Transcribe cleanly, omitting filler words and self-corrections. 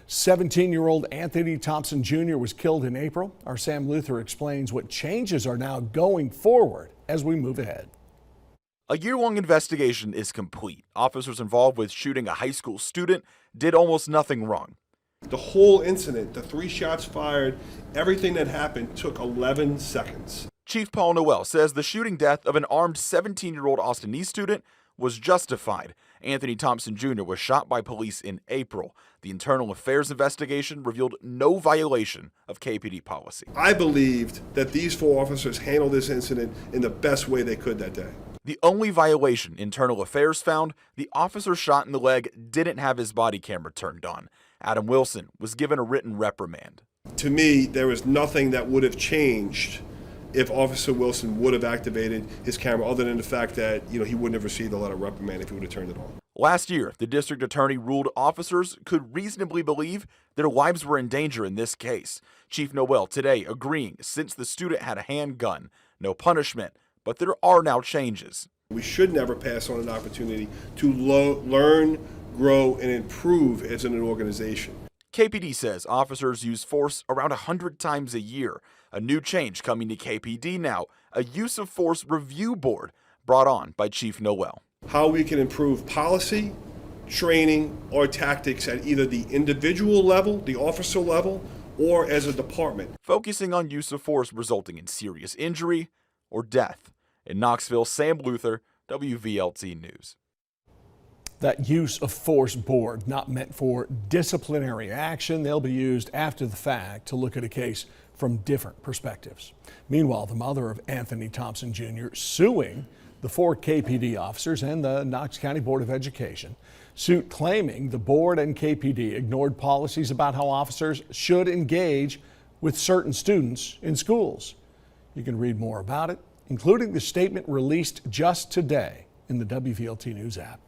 17-year-old Anthony Thompson Jr. was killed in April. Our Sam Luther explains what changes are now going forward as we move ahead. A year-long investigation is complete. Officers involved with shooting a high school student did almost nothing wrong. The whole incident, the 3 shots fired, everything that happened took 11 seconds. Chief Paul Noel says the shooting death of an armed 17-year-old Austin East student was justified. Anthony Thompson Jr. was shot by police in April. The internal affairs investigation revealed no violation of KPD policy. I believed that these 4 officers handled this incident in the best way they could that day. The only violation internal affairs found, the officer shot in the leg didn't have his body camera turned on. Adam Wilson was given a written reprimand. To me, there was nothing that would have changed if Officer Wilson would have activated his camera, other than the fact that he wouldn't have received a letter of reprimand if he would have turned it on. Last year, the district attorney ruled officers could reasonably believe their lives were in danger in this case. Chief Noel today agreeing since the student had a handgun, no punishment, but there are now changes. We should never pass on an opportunity to learn, grow, and improve as an organization. KPD says officers use force around 100 times a year. A new change coming to KPD now, a use of force review board brought on by Chief Noel. How we can improve policy, training, or tactics at either the individual level, the officer level, or as a department. Focusing on use of force resulting in serious injury or death. In Knoxville, Sam Luther, WVLT News. That use of force board not meant for disciplinary action. They'll be used after the fact to look at a case from different perspectives. Meanwhile, the mother of Anthony Thompson Jr. suing the 4 KPD officers and the Knox County Board of Education. Suit claiming the board and KPD ignored policies about how officers should engage with certain students in schools. You can read more about it, including the statement released just today in the WVLT News app.